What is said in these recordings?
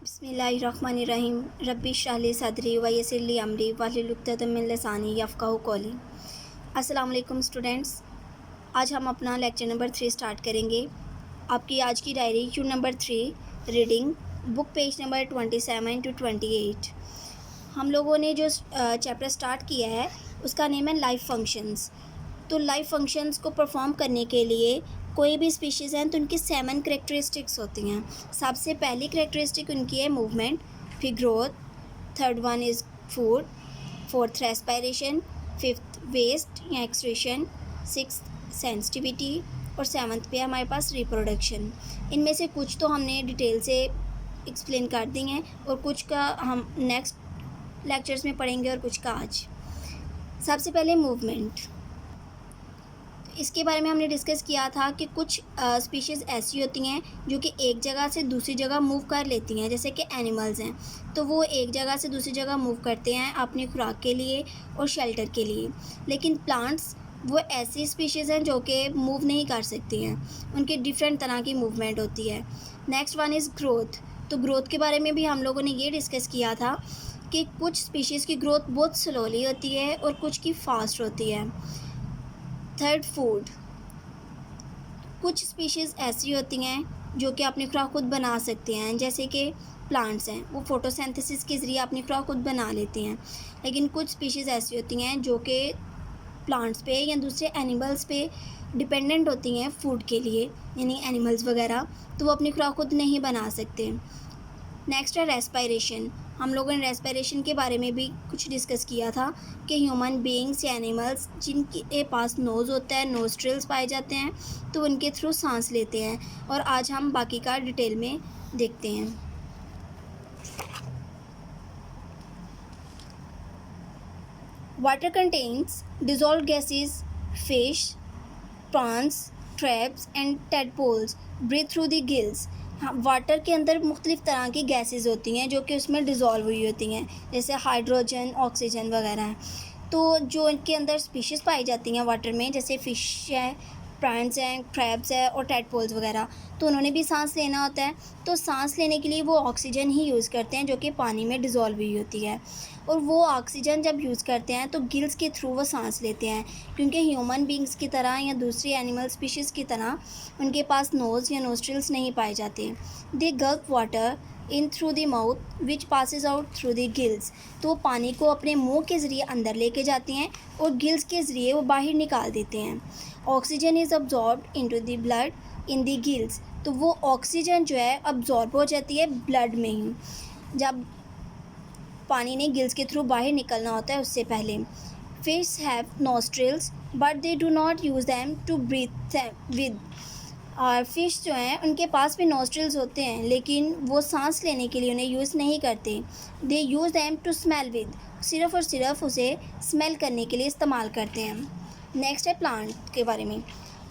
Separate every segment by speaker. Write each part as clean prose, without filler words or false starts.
Speaker 1: बिस्मिल्लाहिर्रहमानिर्रहीम रब्बि इश्रह ली सदरी व यस्सिर ली अमरी वाहलुल उक़दतम मिन लिसानी यफ़क़हू क़ौली। अस्सलाम वालेकुम स्टूडेंट्स, आज हम अपना लेक्चर नंबर 3 स्टार्ट करेंगे। आपकी आज की diary Q number 3 reading book page number 27 to 28। हम लोगों ने जो चैप्टर स्टार्ट किया है उसका नेम है लाइफ फंक्शंस। तो लाइफ फंक्शंस को परफॉर्म करने के लिए कोई भी स्पीशीज़ हैं तो उनकी 7 करेक्टरिस्टिक्स होती हैं। सबसे पहली करेक्टरिस्टिक उनकी है मूवमेंट, फिर growth, third one is food, fourth respiration, fifth waste या एक्सक्रीशन, सिक्स्थ सेंसिटिविटी और सेवन्थ पे हमारे पास रिप्रोडक्शन। इनमें से कुछ तो हमने डिटेल से एक्सप्लेन कर दी हैं और कुछ का हम नेक्स्ट लेक्चर्स में पढ़ेंगे और कुछ का आज। सबसे पहले मूवमेंट, इसके बारे में हमने डिस्कस किया था कि कुछ स्पीशीज़ ऐसी होती हैं जो कि एक जगह से दूसरी जगह मूव कर लेती हैं, जैसे कि एनिमल्स हैं तो वो एक जगह से दूसरी जगह मूव करते हैं अपनी खुराक के लिए और शेल्टर के लिए। लेकिन प्लांट्स वो ऐसी स्पीशीज़ हैं जो कि मूव नहीं कर सकती हैं, उनकी डिफरेंट तरह की मूवमेंट होती है। Next one is growth. तो ग्रोथ के बारे में भी हम लोगों ने ये डिस्कस किया था कि कुछ स्पीशीज़ की ग्रोथ बहुत स्लोली होती है और कुछ की फास्ट होती है। थर्ड फूड, कुछ स्पीशीज़ ऐसी होती हैं जो कि अपनी खुराक खुद बना सकती हैं, जैसे कि प्लांट्स हैं वो फोटोसिंथेसिस के ज़रिए अपनी खुराक खुद बना लेती हैं। लेकिन कुछ स्पीशीज़ ऐसी होती हैं जो कि प्लांट्स पे या दूसरे एनिमल्स पे डिपेंडेंट होती हैं फूड के लिए, यानी एनिमल्स वगैरह, तो वो अपनी खुराक खुद नहीं बना सकते। नेक्स्ट है रेस्पिरेशन। हम लोगों ने रेस्पिरेशन के बारे में भी कुछ डिस्कस किया था कि ह्यूमन बीइंग्स या एनिमल्स जिनके पास नोज़ होता है, नोस्ट्रिल्स पाए जाते हैं, तो उनके थ्रू सांस लेते हैं। और आज हम बाकी का डिटेल में देखते हैं। Water contains dissolved gases, fish, prawns, crabs and tadpoles breathe through the gills. हाँ, वाटर के अंदर मुख्तलिफ़ तरह की गैसेस होती हैं जो कि उसमें डिज़ोल्व हुई होती हैं, जैसे हाइड्रोजन, ऑक्सीजन वगैरह। तो जो इनके अंदर स्पीशीज़ पाई जाती हैं वाटर में, जैसे फ़िश है, प्रॉन्स हैं, क्रैब्स है और टैडपोल्स वगैरह, तो उन्होंने भी सांस लेना होता है। तो सांस लेने के लिए वो ऑक्सीजन ही यूज़ करते हैं जो कि पानी में डिज़ोल्व हुई होती है। और वो ऑक्सीजन जब यूज़ करते हैं तो गिल्स के थ्रू वो सांस लेते हैं, क्योंकि ह्यूमन बींग्स की तरह या दूसरी एनिमल स्पीशीज़ की तरह उनके पास नोज़ या नोस्ट्रिल्स नहीं पाए जाते। They gulp water in through the mouth which passes out through the gills. तो वो पानी को अपने मुंह के ज़रिए अंदर लेके जाती हैं और गिल्स के ज़रिए वो बाहर निकाल देते हैं। Oxygen is absorbed into the blood in the gills. तो वो ऑक्सीजन जो है अब्जॉर्ब हो जाती है ब्लड में ही, जब पानी ने गिल्स के थ्रू बाहर निकलना होता है उससे पहले। Fish have nostrils but they do not use them to breathe with. और फिश जो हैं उनके पास भी नोस्ट्रिल्स होते हैं, लेकिन वो सांस लेने के लिए उन्हें यूज़ नहीं करते। They use them to smell with, सिर्फ़ और सिर्फ उसे स्मेल करने के लिए इस्तेमाल करते हैं। नेक्स्ट है प्लांट के बारे में।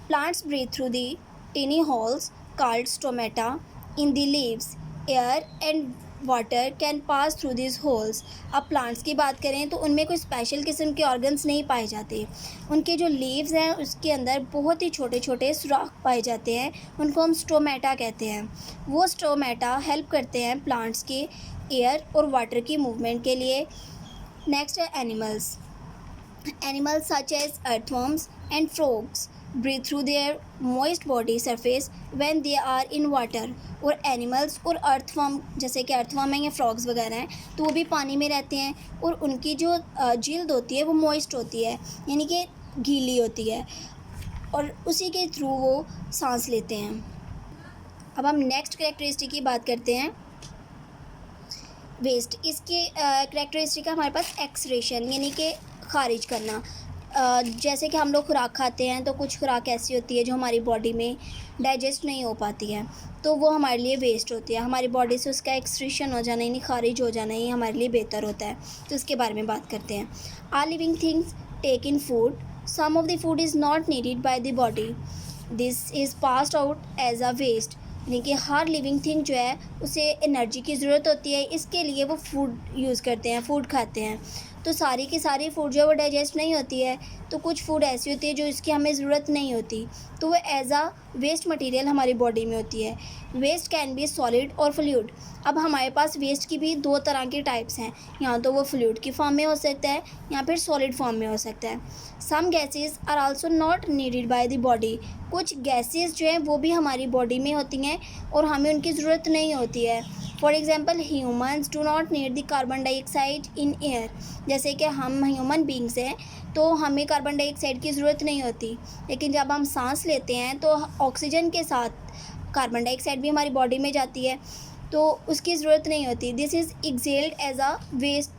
Speaker 1: Plants breathe through the tiny holes called stomata in the leaves. Air and water can pass through this holes. अब प्लांट्स की बात करें तो उनमें कोई स्पेशल किस्म के ऑर्गन्स नहीं पाए जाते। उनके जो लीव्स हैं उसके अंदर बहुत ही छोटे छोटे सुराख पाए जाते हैं, उनको हम स्टोमेटा कहते हैं। वो स्टोमेटा हेल्प करते हैं प्लांट्स के एयर और वाटर की मूवमेंट के लिए। नेक्स्ट है animals. Animals such as earthworms and frogs breathe through their moist body surface when they are in water। और एनिमल्स और अर्थवर्म, जैसे कि अर्थवर्म हैं या फ्रॉग्स वगैरह हैं, तो वो भी पानी में रहते हैं और उनकी जो जिल्द होती है वो मॉइस्ट होती है, यानी कि गीली होती है, और उसी के थ्रू वो सांस लेते हैं। अब हम नेक्स्ट करेक्टरिस्टिक की बात करते हैं, वेस्ट। इसके करेक्टरिस्टिक है हमारे पास एक्सक्रीशन, यानी कि खारिज करना। जैसे कि हम लोग खुराक खाते हैं तो कुछ खुराक ऐसी होती है जो हमारी बॉडी में डाइजेस्ट नहीं हो पाती है, तो वो हमारे लिए वेस्ट होती है। हमारी बॉडी से उसका एक्सक्रीशन हो जाना, यानी खारिज हो जाना, ही हमारे लिए बेहतर होता है। तो इसके बारे में बात करते हैं। All living things take in food, some of the food is not needed by the body, this is passed out as a waste. यानी कि हर लिविंग थिंग जो है उसे एनर्जी की ज़रूरत होती है, इसके लिए वो फूड यूज़ करते हैं, फूड खाते हैं। तो सारी की सारी फूड जो है वो डाइजेस्ट नहीं होती है, तो कुछ फूड ऐसी होती है जो इसकी हमें ज़रूरत नहीं होती, तो वो एज अ वेस्ट मटेरियल हमारी बॉडी में होती है। वेस्ट कैन बी सॉलिड और फ्लूइड। अब हमारे पास वेस्ट की भी दो तरह के टाइप्स हैं, या तो वो फ्लूइड की फॉर्म में हो सकता है या फिर सॉलिड फॉर्म में हो सकता है। Some gases are also not needed by the body. कुछ गैसेज जो हैं वो भी हमारी बॉडी में होती हैं और हमें उनकी ज़रूरत नहीं होती है। For example humans do not need the carbon dioxide in air. जैसे कि हम ह्यूमन बींग्स हैं तो हमें कार्बन डाइऑक्साइड की ज़रूरत नहीं होती, लेकिन जब हम सांस लेते हैं तो ऑक्सीजन के साथ कार्बन डाइऑक्साइड भी हमारी बॉडी में जाती है, तो उसकी ज़रूरत नहीं होती। This is exhaled as a waste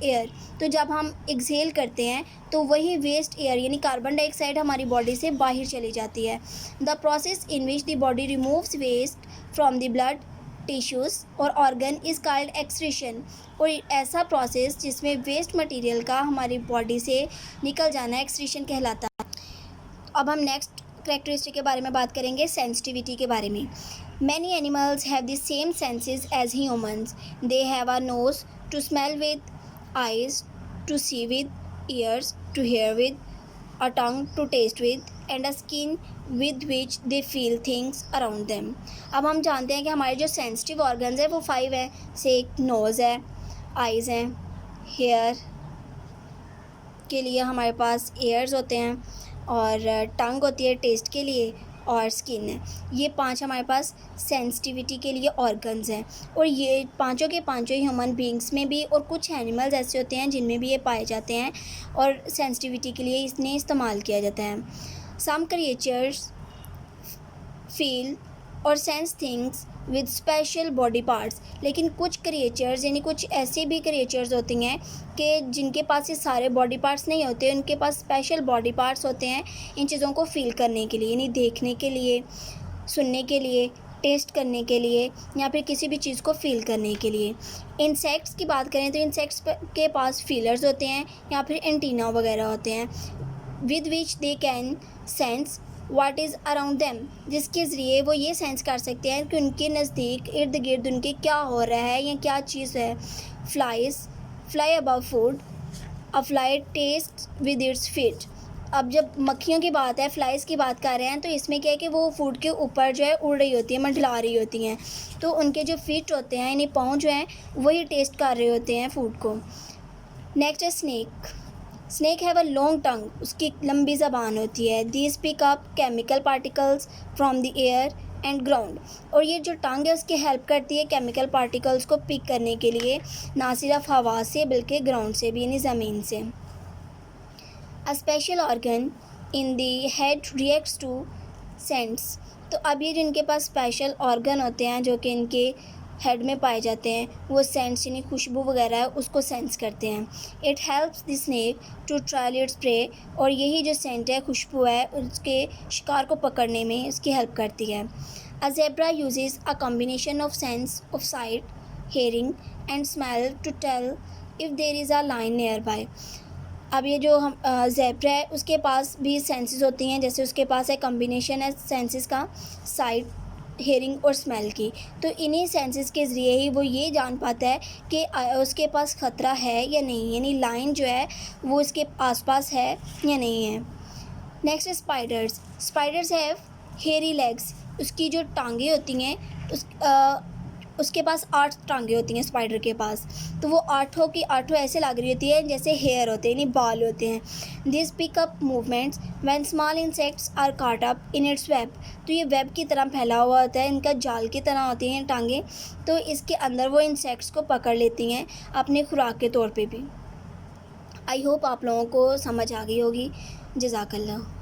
Speaker 1: air. तो जब हम एक्सहेल करते हैं तो वही वेस्ट एयर यानी कार्बन डाइऑक्साइड हमारी बॉडी से बाहर चली जाती है। The process in which the body removes waste from the blood tissues और ऑर्गन इज़ कॉल्ड एक्सक्रीशन। और ऐसा प्रोसेस जिसमें वेस्ट मटेरियल का हमारी बॉडी से निकल जाना एक्सक्रीशन कहलाता है। अब हम नेक्स्ट करेक्टरिस्टिक के बारे में बात करेंगे, सेंसिटिविटी के बारे में। Many animals have the same senses as humans. They have a nose to smell with, eyes to see with, ears to hear with, a tongue to taste with, and a skin with which they feel things around them। अब हम जानते हैं कि हमारे जो sensitive organs हैं वो 5 हैं, से एक नोज़ है, आइज़ हैं, हेयर के लिए हमारे पास एयर्स होते हैं, और टंग होती है टेस्ट के लिए, और स्किन है। ये 5 हमारे पास सेंसिटिविटी के लिए ऑर्गन्स हैं, और ये पांचों के पांचों ह्यूमन बींग्स में भी और कुछ एनिमल्स ऐसे होते हैं जिनमें भी ये पाए जाते हैं और सेंसिटिविटी के लिए इसने इस्तेमाल किया जाता है। सम क्रिएचर्स फील और sense things with special body parts. लेकिन कुछ क्रिएचर्स यानी कुछ ऐसे भी क्रिएचर्स होती हैं कि जिनके पास ये सारे बॉडी पार्ट्स नहीं होते, उनके पास स्पेशल बॉडी पार्ट्स होते हैं इन चीज़ों को फील करने के लिए, यानी देखने के लिए, सुनने के लिए, टेस्ट करने के लिए, या फिर किसी भी चीज़ को फील करने के लिए। इंसेक्ट्स की बात करें तो इंसेक्ट्स के पास फीलर्स होते हैं या फिर एंटीना वगैरह होते हैं, with which they can sense what is around them, जिसके ज़रिए वो ये सेंस कर सकते हैं कि उनके नज़दीक इर्द गिर्द उनके क्या हो रहा है या क्या चीज़ है। Fly above food, a fly taste with its feet. अब जब मक्खियों की बात है, फ्लाइज़ की बात कर रहे हैं, तो इसमें क्या है कि वो फूड के ऊपर जो है उड़ रही होती है, मंडला रही होती हैं, तो उनके जो फीट होते हैं यानी पाँव जो हैं वही टेस्ट कर रहे होते हैं फूड को। नेक्स्ट है snake. Snake have a long tongue, उसकी लंबी ज़बान होती है। These pick up chemical particles from the air and ground. और ये जो टंग है उसकी हेल्प करती है केमिकल पार्टिकल्स को पिक करने के लिए, ना सिर्फ हवा से बल्कि ग्राउंड से भी यानी ज़मीन से। A special organ in the head reacts to scents. तो अब ये जिनके पास स्पेशल ऑर्गन होते हैं जो कि इनके हेड में पाए जाते हैं, वो सेंट्स यानी खुशबू वगैरह है उसको सेंस करते हैं। It helps the snake to trail its prey. और यही जो सेंट है, खुशबू है, उसके शिकार को पकड़ने में उसकी हेल्प करती है। A zebra uses a combination of sense of sight, hearing and smell to tell if there is a lion nearby. अब ये जो हम ज़ेब्रा है उसके पास भी सेंसेस होती हैं, जैसे उसके पास है कॉम्बिनेशन है सेंसेस का, साइट, हेयरिंग और स्मेल की। तो इन्हीं सेंसेस के ज़रिए ही वो ये जान पाता है कि उसके पास ख़तरा है या नहीं, यानी लाइन जो है वो उसके आसपास है या नहीं है। नेक्स्ट है spiders. Spiders have hairy legs. उसकी जो टांगें होती हैं उसके पास 8 टांगें होती हैं स्पाइडर के पास, तो वो आठों की आठों ऐसे लग रही होती है जैसे हेयर होते हैं, यानी बाल होते हैं। This pick up movements when small insects are caught up in its web. तो ये वेब की तरह फैला हुआ होता है, इनका जाल की तरह होती हैं टांगें, तो इसके अंदर वो इंसेक्ट्स को पकड़ लेती हैं अपने खुराक के तौर पे भी। आई होप आप लोगों को समझ आ गई होगी। जज़ाकल्लाह।